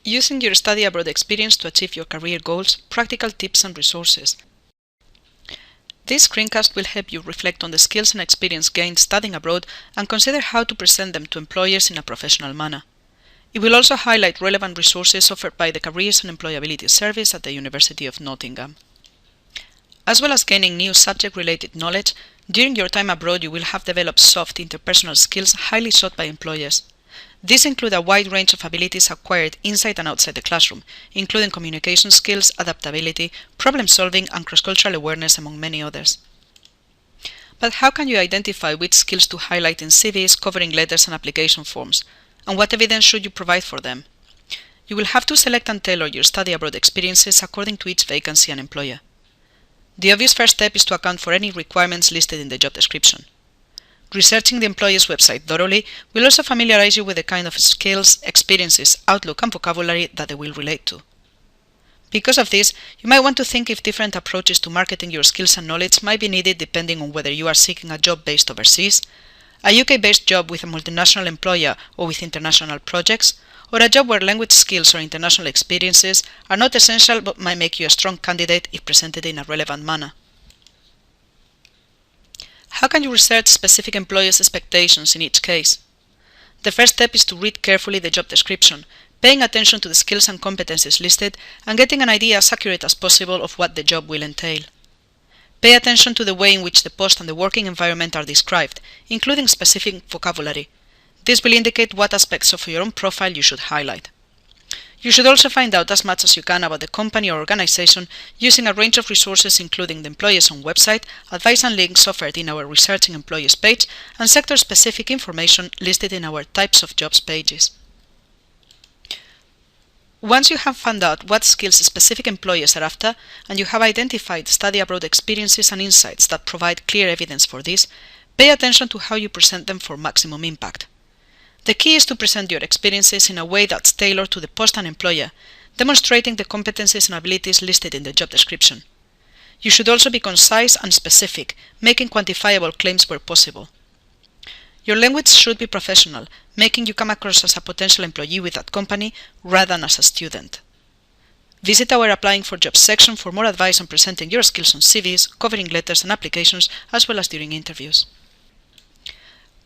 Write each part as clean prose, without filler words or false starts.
Using your study abroad experience to achieve your career goals, practical tips and resources. This screencast will help you reflect on the skills and experience gained studying abroad and consider how to present them to employers in a professional manner. It will also highlight relevant resources offered by the Careers and Employability Service at the University of Nottingham. As well as gaining new subject-related knowledge, during your time abroad you will have developed soft interpersonal skills highly sought by employers. These include a wide range of abilities acquired inside and outside the classroom, including communication skills, adaptability, problem-solving and cross-cultural awareness, among many others. But how can you identify which skills to highlight in CVs, covering letters and application forms? And what evidence should you provide for them? You will have to select and tailor your study abroad experiences according to each vacancy and employer. The obvious first step is to account for any requirements listed in the job description. Researching the employer's website thoroughly will also familiarize you with the kind of skills, experiences, outlook and vocabulary that they will relate to. Because of this, you might want to think if different approaches to marketing your skills and knowledge might be needed depending on whether you are seeking a job based overseas, a UK-based job with a multinational employer or with international projects, or a job where language skills or international experiences are not essential but might make you a strong candidate if presented in a relevant manner. How can you research specific employers' expectations in each case? The first step is to read carefully the job description, paying attention to the skills and competencies listed and getting an idea as accurate as possible of what the job will entail. Pay attention to the way in which the post and the working environment are described, including specific vocabulary. This will indicate what aspects of your own profile you should highlight. You should also find out as much as you can about the company or organization using a range of resources including the employer's own website, advice and links offered in our Researching Employers page, and sector-specific information listed in our Types of Jobs pages. Once you have found out what skills specific employers are after, and you have identified study abroad experiences and insights that provide clear evidence for this, pay attention to how you present them for maximum impact. The key is to present your experiences in a way that's tailored to the post and employer, demonstrating the competencies and abilities listed in the job description. You should also be concise and specific, making quantifiable claims where possible. Your language should be professional, making you come across as a potential employee with that company rather than as a student. Visit our Applying for Jobs section for more advice on presenting your skills on CVs, covering letters and applications, as well as during interviews.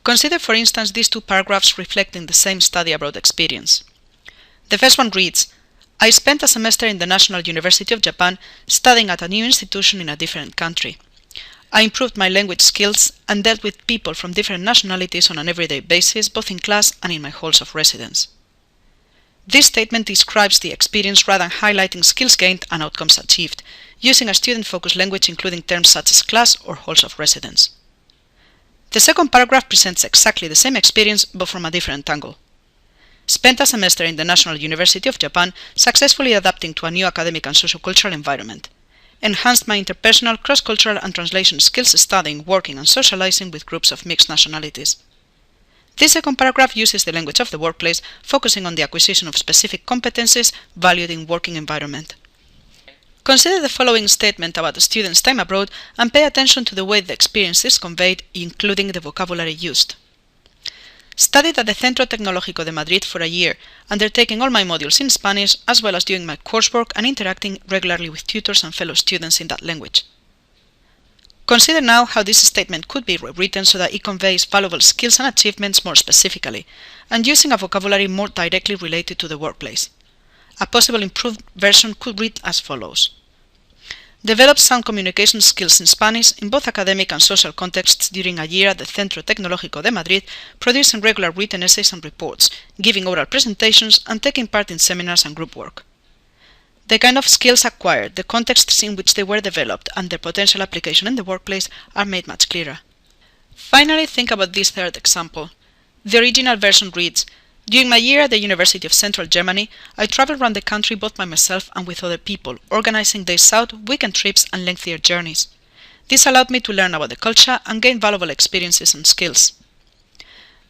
Consider, for instance, these two paragraphs reflecting the same study abroad experience. The first one reads, I spent a semester in the National University of Japan studying at a new institution in a different country. I improved my language skills and dealt with people from different nationalities on an everyday basis, both in class and in my halls of residence. This statement describes the experience rather than highlighting skills gained and outcomes achieved, using a student-focused language including terms such as class or halls of residence. The second paragraph presents exactly the same experience but from a different angle. Spent a semester in the National University of Japan successfully adapting to a new academic and sociocultural environment. Enhanced my interpersonal, cross-cultural and translation skills studying, working and socializing with groups of mixed nationalities. This second paragraph uses the language of the workplace, focusing on the acquisition of specific competencies valued in working environment. Consider the following statement about the student's time abroad and pay attention to the way the experience is conveyed, including the vocabulary used. Studied at the Centro Tecnológico de Madrid for a year, undertaking all my modules in Spanish, as well as doing my coursework and interacting regularly with tutors and fellow students in that language. Consider now how this statement could be rewritten so that it conveys valuable skills and achievements more specifically, and using a vocabulary more directly related to the workplace. A possible improved version could read as follows. Developed sound communication skills in Spanish in both academic and social contexts during a year at the Centro Tecnológico de Madrid, producing regular written essays and reports, giving oral presentations and taking part in seminars and group work. The kind of skills acquired, the contexts in which they were developed, and their potential application in the workplace are made much clearer. Finally, think about this third example. The original version reads, during my year at the University of Central Germany, I traveled around the country both by myself and with other people, organizing days out, weekend trips and lengthier journeys. This allowed me to learn about the culture and gain valuable experiences and skills.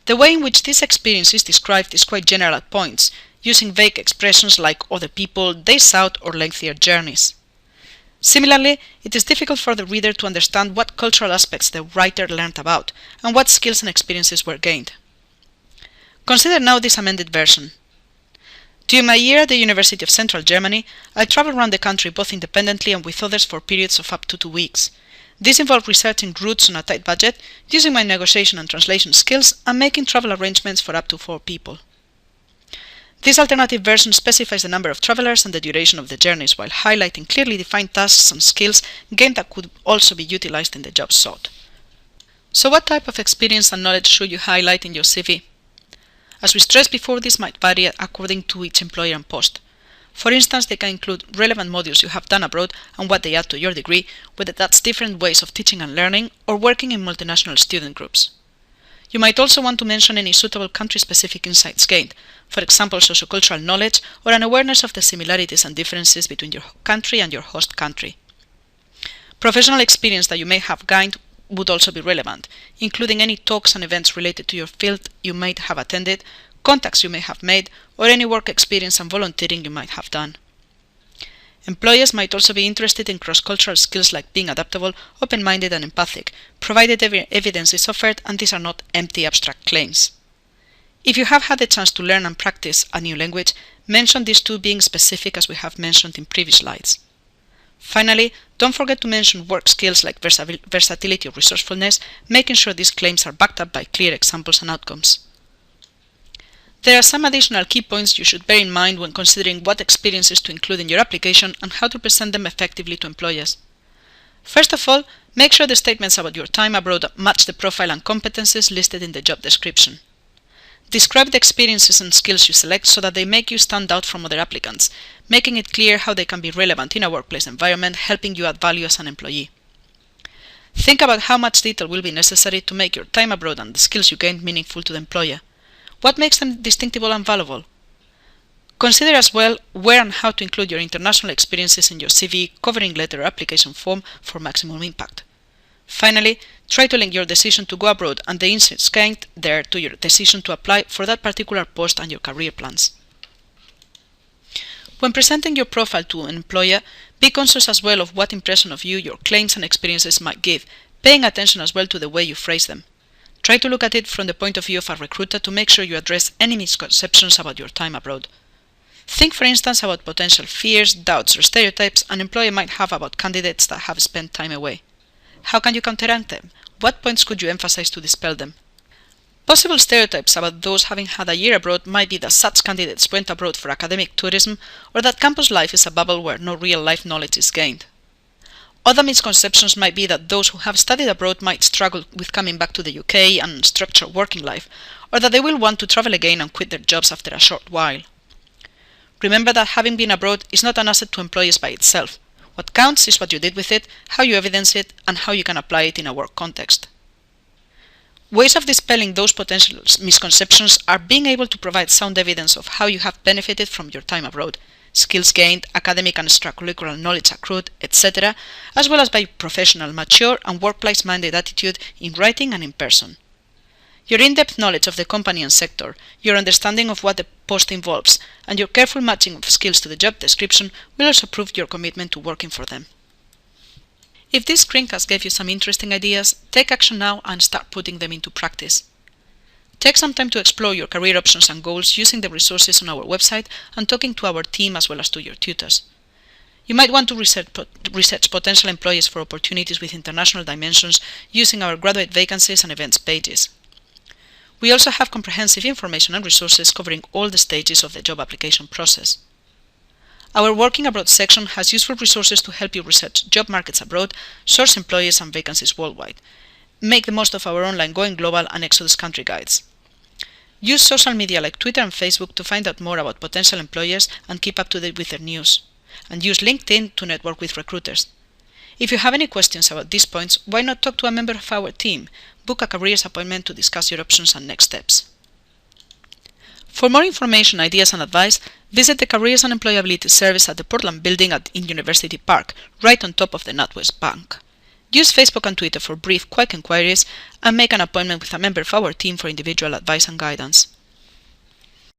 The way in which this experience is described is quite general at points, using vague expressions like other people, days out or lengthier journeys. Similarly, it is difficult for the reader to understand what cultural aspects the writer learned about and what skills and experiences were gained. Consider now this amended version. During my year at the University of Central Germany, I traveled around the country both independently and with others for periods of up to 2 weeks. This involved researching routes on a tight budget, using my negotiation and translation skills, and making travel arrangements for up to 4 people. This alternative version specifies the number of travelers and the duration of the journeys, while highlighting clearly defined tasks and skills gained that could also be utilized in the job sought. So what type of experience and knowledge should you highlight in your CV? As we stressed before, this might vary according to each employer and post. For instance, they can include relevant modules you have done abroad and what they add to your degree, whether that's different ways of teaching and learning or working in multinational student groups. You might also want to mention any suitable country-specific insights gained, for example, sociocultural knowledge or an awareness of the similarities and differences between your country and your host country. Professional experience that you may have gained would also be relevant, including any talks and events related to your field you might have attended, contacts you may have made, or any work experience and volunteering you might have done. Employers might also be interested in cross-cultural skills like being adaptable, open-minded and empathic, provided evidence is offered and these are not empty abstract claims. If you have had the chance to learn and practice a new language, mention these two being specific as we have mentioned in previous slides. Finally, don't forget to mention work skills like versatility or resourcefulness, making sure these claims are backed up by clear examples and outcomes. There are some additional key points you should bear in mind when considering what experiences to include in your application and how to present them effectively to employers. First of all, make sure the statements about your time abroad match the profile and competencies listed in the job description. Describe the experiences and skills you select so that they make you stand out from other applicants, making it clear how they can be relevant in a workplace environment, helping you add value as an employee. Think about how much detail will be necessary to make your time abroad and the skills you gained meaningful to the employer. What makes them distinctive and valuable? Consider as well where and how to include your international experiences in your CV, covering letter or application form for maximum impact. Finally, try to link your decision to go abroad and the insights gained there to your decision to apply for that particular post and your career plans. When presenting your profile to an employer, be conscious as well of what impression of you your claims and experiences might give, paying attention as well to the way you phrase them. Try to look at it from the point of view of a recruiter to make sure you address any misconceptions about your time abroad. Think, for instance, about potential fears, doubts, or stereotypes an employer might have about candidates that have spent time away. How can you counteract them? What points could you emphasize to dispel them? Possible stereotypes about those having had a year abroad might be that such candidates went abroad for academic tourism or that campus life is a bubble where no real-life knowledge is gained. Other misconceptions might be that those who have studied abroad might struggle with coming back to the UK and structure working life, or that they will want to travel again and quit their jobs after a short while. Remember that having been abroad is not an asset to employers by itself. What counts is what you did with it, how you evidence it, and how you can apply it in a work context. Ways of dispelling those potential misconceptions are being able to provide sound evidence of how you have benefited from your time abroad, skills gained, academic and extracurricular knowledge accrued, etc., as well as by professional, mature and workplace-minded attitude in writing and in person. Your in-depth knowledge of the company and sector, your understanding of what the post involves, and your careful matching of skills to the job description will also prove your commitment to working for them. If this screencast gave you some interesting ideas, take action now and start putting them into practice. Take some time to explore your career options and goals using the resources on our website and talking to our team as well as to your tutors. You might want to research potential employers for opportunities with international dimensions using our graduate vacancies and events pages. We also have comprehensive information and resources covering all the stages of the job application process. Our Working Abroad section has useful resources to help you research job markets abroad, source employees and vacancies worldwide. Make the most of our online Going Global and Exodus country guides. Use social media like Twitter and Facebook to find out more about potential employers and keep up to date with their news. And use LinkedIn to network with recruiters. If you have any questions about these points, why not talk to a member of our team? Book a careers appointment to discuss your options and next steps. For more information, ideas and advice, visit the Careers and Employability Service at the Portland Building in University Park, right on top of the NatWest Bank. Use Facebook and Twitter for brief, quick inquiries and make an appointment with a member of our team for individual advice and guidance.